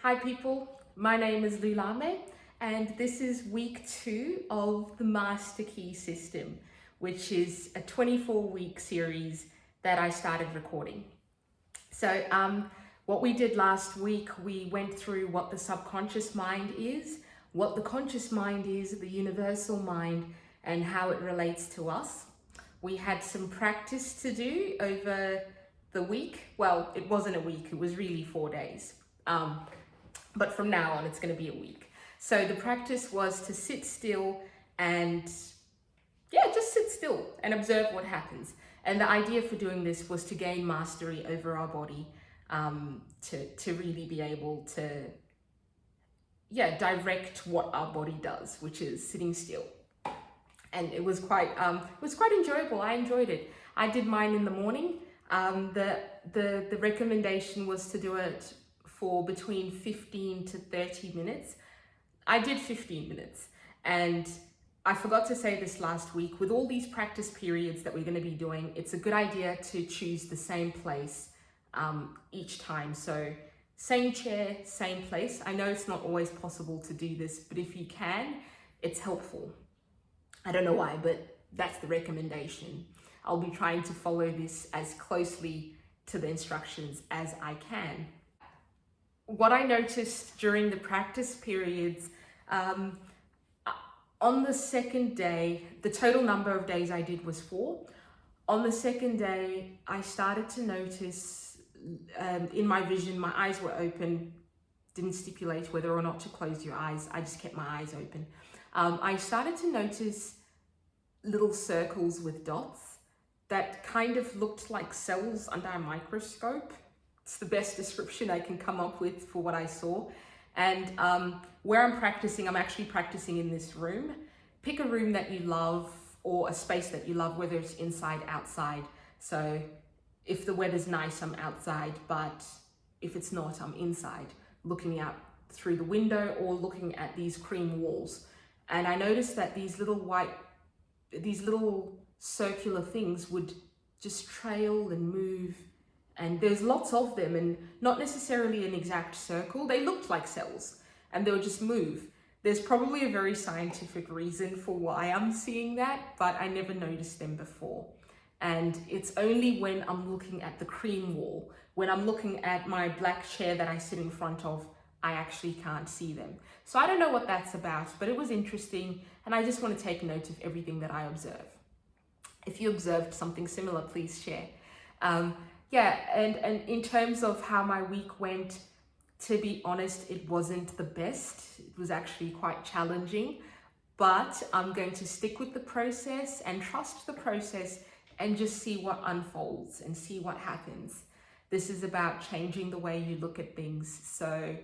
Hi people, my name is Lulame and this is week 2 of the Master Key system, which is a 24-week series that I started recording. So what we did last week, we went through what the subconscious mind is, what the conscious mind is, the universal mind, and how it relates to us. We had some practice to do over the week. Well, it wasn't a week, it was really 4 days. But from now on, it's going to be a week. So the practice was to sit still and, just sit still and observe what happens. And the idea for doing this was to gain mastery over our body, to really be able to, direct what our body does, which is sitting still. And it was quite enjoyable. I enjoyed it. I did mine in the morning. The recommendation was to do it for between 15 to 30 minutes. I did 15 minutes, and I forgot to say this last week, with all these practice periods that we're going to be doing, it's a good idea to choose the same place each time. So same chair, same place. I know it's not always possible to do this, but if you can, it's helpful. I don't know why, but that's the recommendation. I'll be trying to follow this as closely to the instructions as I can. What I noticed during the practice periods, on the second day, the total number of days I did was 4. On the second day, I started to notice in my vision, my eyes were open, didn't stipulate whether or not to close your eyes. I just kept my eyes open. I started to notice little circles with dots that kind of looked like cells under a microscope. It's the best description I can come up with for what I saw. And where I'm practicing, I'm actually practicing in this room. Pick a room that you love or a space that you love, whether it's inside, outside. So if the weather's nice, I'm outside, but if it's not, I'm inside, looking out through the window or looking at these cream walls. And I noticed that these little circular things would just trail and move. And there's lots of them, and not necessarily an exact circle. They looked like cells and they would just move. There's probably a very scientific reason for why I'm seeing that, but I never noticed them before. And it's only when I'm looking at the cream wall, when I'm looking at my black chair that I sit in front of, I actually can't see them. So I don't know what that's about, but it was interesting. And I just want to take note of everything that I observe. If you observed something similar, please share. And in terms of how my week went, to be honest, it wasn't the best. It was actually quite challenging, but I'm going to stick with the process and trust the process and just see what unfolds and see what happens. This is about changing the way you look at things. So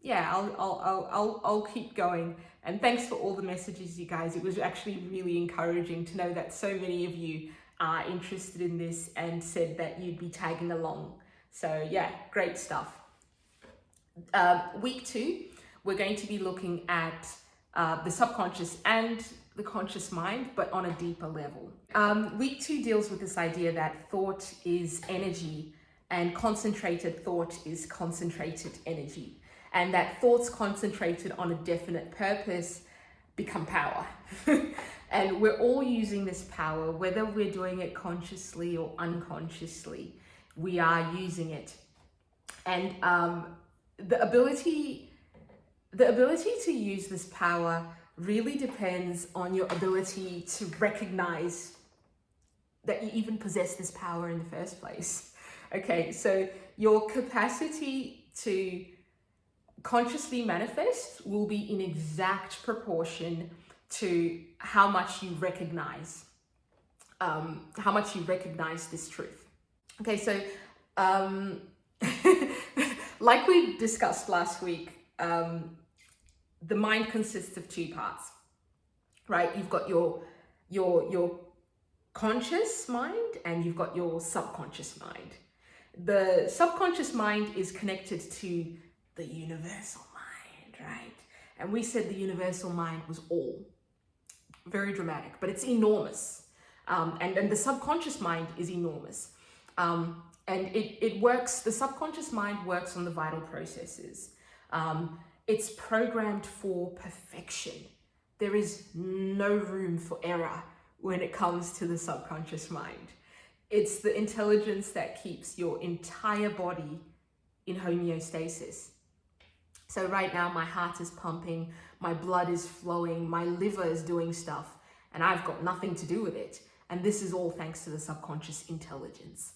yeah, I'll keep going. And thanks for all the messages, you guys. It was actually really encouraging to know that so many of you are interested in this and said that you'd be tagging along. So yeah, great stuff. Week 2, we're going to be looking at the subconscious and the conscious mind, but on a deeper level. Week 2 deals with this idea that thought is energy and concentrated thought is concentrated energy, and that thoughts concentrated on a definite purpose become power. And we're all using this power, whether we're doing it consciously or unconsciously, we are using it. And the ability to use this power really depends on your ability to recognize that you even possess this power in the first place. Okay, so your capacity to consciously manifest will be in exact proportion to how much you recognize this truth. Okay, so like we discussed last week, the mind consists of 2 parts, right? You've got your conscious mind and you've got your subconscious mind. The subconscious mind is connected to the universal mind, right? And we said the universal mind was all. Very dramatic, but it's enormous. And the subconscious mind is enormous. And it works, the subconscious mind works on the vital processes. It's programmed for perfection. There is no room for error when it comes to the subconscious mind. It's the intelligence that keeps your entire body in homeostasis. So right now my heart is pumping, my blood is flowing, my liver is doing stuff, and I've got nothing to do with it. And this is all thanks to the subconscious intelligence.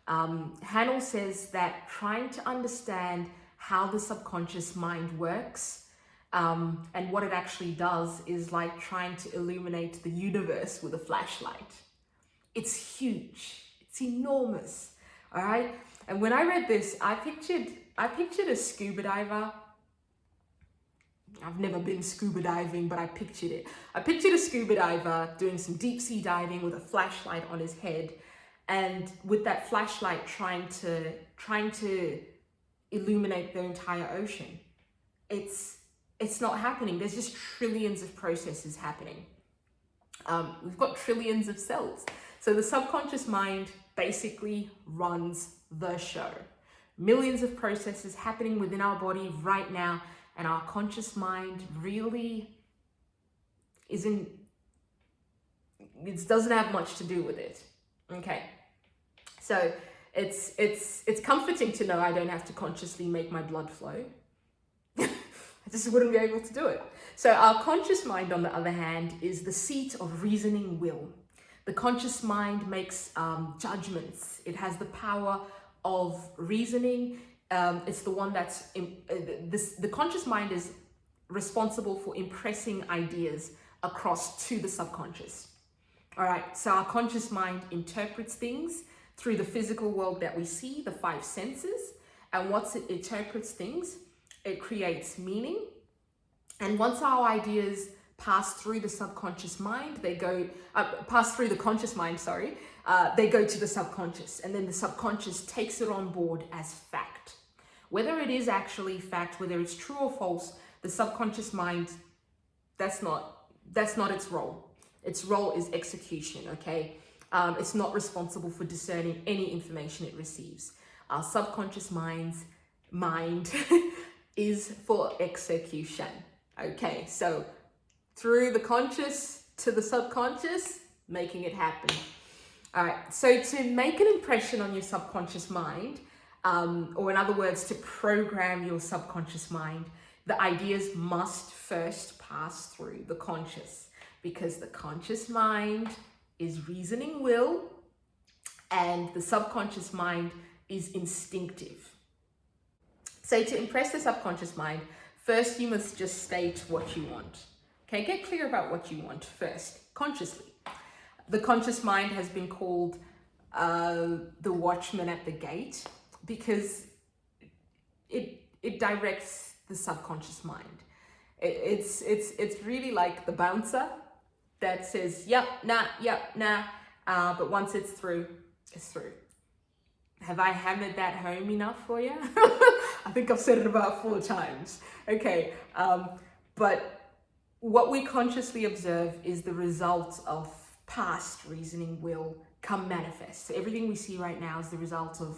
Hannel says that trying to understand how the subconscious mind works and what it actually does is like trying to illuminate the universe with a flashlight. It's huge, it's enormous, all right? And when I read this, I pictured a scuba diver. I've never been scuba diving, but I pictured it. I pictured a scuba diver doing some deep sea diving with a flashlight on his head, and with that flashlight trying to illuminate the entire ocean. It's not happening. There's just trillions of processes happening. We've got trillions of cells. So the subconscious mind basically runs the show. Millions of processes happening within our body right now, and our conscious mind really it doesn't have much to do with it. Okay, so it's comforting to know I don't have to consciously make my blood flow. I just wouldn't be able to do it. So our conscious mind, on the other hand, is the seat of reasoning will. The conscious mind makes judgments. It has the power of reasoning. It's the one that's the conscious mind is responsible for impressing ideas across to the subconscious. All right, so our conscious mind interprets things through the physical world that we see, the five senses, and once it interprets things, it creates meaning. And once our ideas pass through the subconscious mind, they go through the conscious mind, they go to the subconscious, and then the subconscious takes it on board as fact. Whether it is actually fact, whether it's true or false, the subconscious mind, that's not its role. Its role is execution, okay? It's not responsible for discerning any information it receives. Our subconscious mind is for execution, okay? So through the conscious to the subconscious, making it happen. All right, so to make an impression on your subconscious mind, or in other words, to program your subconscious mind, the ideas must first pass through the conscious, because the conscious mind is reasoning will and the subconscious mind is instinctive. So to impress the subconscious mind, first you must just state what you want. Okay, get clear about what you want first, consciously. The conscious mind has been called the watchman at the gate because it directs the subconscious mind. It's really like the bouncer that says, yep, nah, but once it's through, it's through. Have I hammered that home enough for you? I think I've said it about 4 times. Okay, but what we consciously observe is the result of past reasoning will come manifest. So everything we see right now is the result of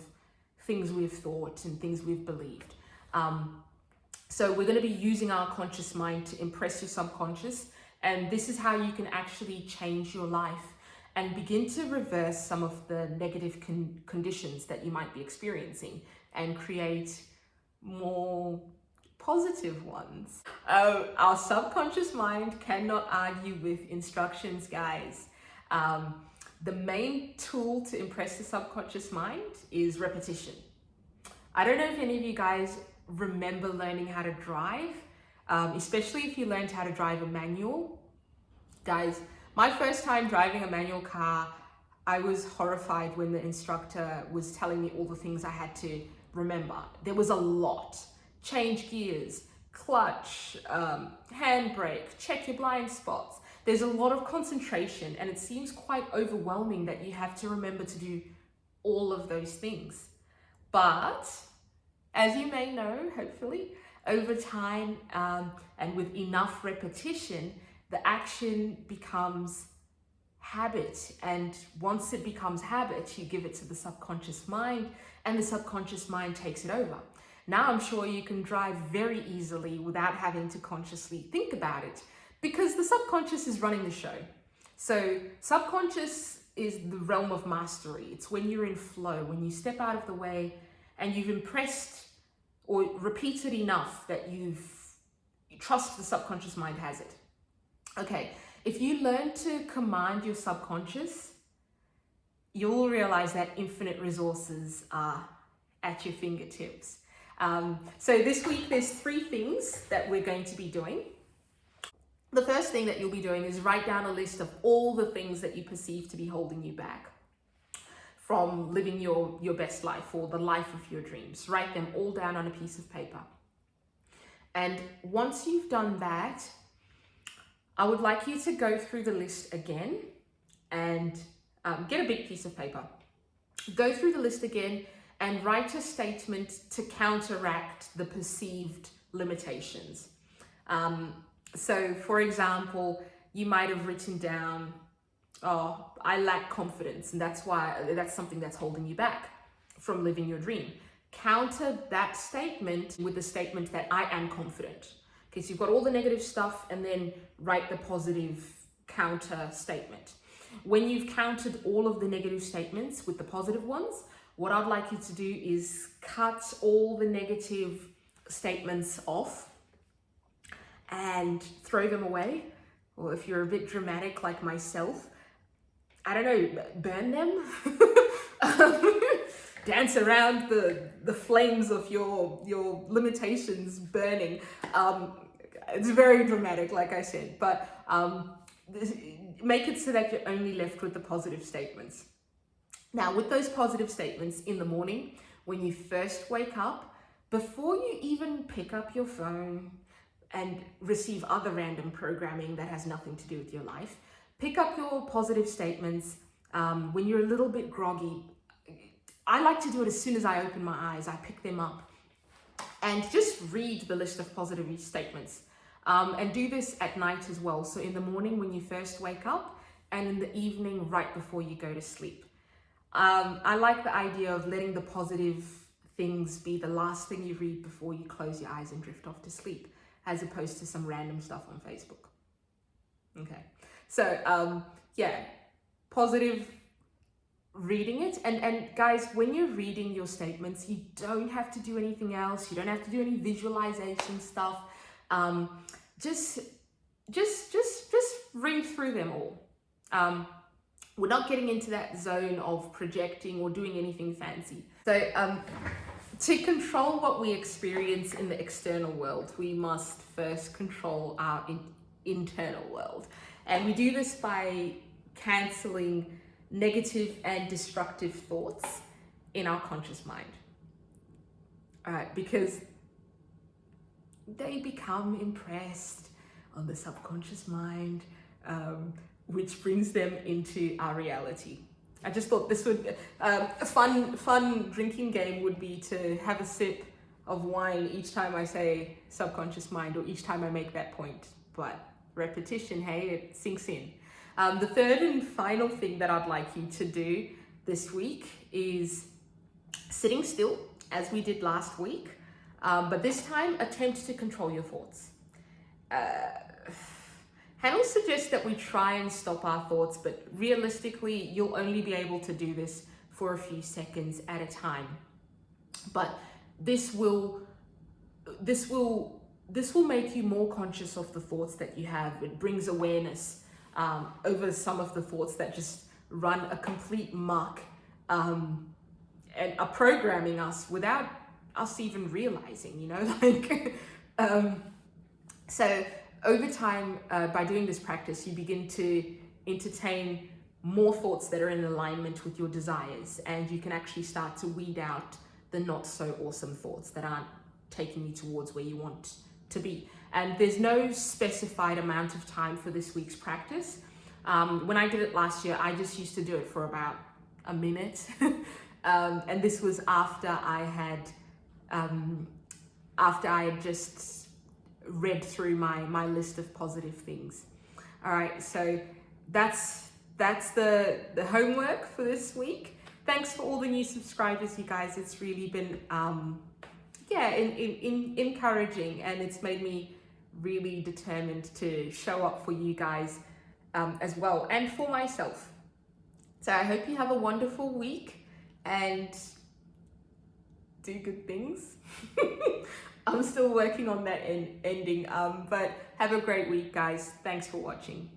things we've thought and things we've believed. So we're going to be using our conscious mind to impress your subconscious, and this is how you can actually change your life and begin to reverse some of the negative conditions that you might be experiencing and create more positive ones. Our subconscious mind cannot argue with instructions, guys. The main tool to impress the subconscious mind is repetition. I don't know if any of you guys remember learning how to drive, especially if you learned how to drive a manual. Guys, my first time driving a manual car, I was horrified when the instructor was telling me all the things I had to remember. There was a lot. Change gears, clutch, handbrake, check your blind spots. There's a lot of concentration, and it seems quite overwhelming that you have to remember to do all of those things. But as you may know, hopefully, over time and with enough repetition, the action becomes habit. And once it becomes habit, you give it to the subconscious mind, and the subconscious mind takes it over. Now I'm sure you can drive very easily without having to consciously think about it, because the subconscious is running the show. So subconscious is the realm of mastery. It's when you're in flow, when you step out of the way and you've impressed or repeated enough that you trust the subconscious mind has it. Okay, if you learn to command your subconscious, you'll realize that infinite resources are at your fingertips. So this week, there's 3 things that we're going to be doing. The first thing that you'll be doing is write down a list of all the things that you perceive to be holding you back from living your best life or the life of your dreams. Write them all down on a piece of paper. And once you've done that, I would like you to go through the list again and get a big piece of paper. Go through the list again and write a statement to counteract the perceived limitations. So for example, you might have written down, oh, I lack confidence, and that's something that's holding you back from living your dream. Counter that statement with the statement that I am confident. Okay, so you've got all the negative stuff and then write the positive counter statement. When you've countered all of the negative statements with the positive ones, what I'd like you to do is cut all the negative statements off and throw them away. Or if you're a bit dramatic like myself, I don't know, burn them. Dance around the flames of your limitations burning. It's very dramatic, like I said, but make it so that you're only left with the positive statements. Now, with those positive statements in the morning, when you first wake up, before you even pick up your phone and receive other random programming that has nothing to do with your life, pick up your positive statements. When you're a little bit groggy, I like to do it as soon as I open my eyes. I pick them up and just read the list of positive statements. And do this at night as well. So in the morning when you first wake up, and in the evening right before you go to sleep. I like the idea of letting the positive things be the last thing you read before you close your eyes and drift off to sleep, as opposed to some random stuff on Facebook. Okay, so yeah, positive reading it. And guys, when you're reading your statements, you don't have to do anything else. You don't have to do any visualization stuff. Just read through them all. We're not getting into that zone of projecting or doing anything fancy. So to control what we experience in the external world, we must first control our internal world. And we do this by cancelling negative and destructive thoughts in our conscious mind. All right, because they become impressed on the subconscious mind, which brings them into our reality. I just thought this would, a fun drinking game would be to have a sip of wine each time I say subconscious mind or each time I make that point. But repetition, hey, it sinks in. The third and final thing that I'd like you to do this week is sitting still, as we did last week, but this time attempt to control your thoughts. Hannel suggests that we try and stop our thoughts, but realistically, you'll only be able to do this for a few seconds at a time. But this will make you more conscious of the thoughts that you have. It brings awareness over some of the thoughts that just run a complete muck and are programming us without us even realizing, you know, like, so over time, by doing this practice, you begin to entertain more thoughts that are in alignment with your desires, and you can actually start to weed out the not so awesome thoughts that aren't taking you towards where you want to be. And there's no specified amount of time for this week's practice. When I did it last year, I just used to do it for about a minute. And this was after I had just read through my list of positive things. All right, so that's the homework for this week. Thanks for all the new subscribers, you guys. It's really been yeah, encouraging, and it's made me really determined to show up for you guys as well, and for myself. So I hope you have a wonderful week and do good things. I'm still working on that ending, but have a great week, guys. Thanks for watching.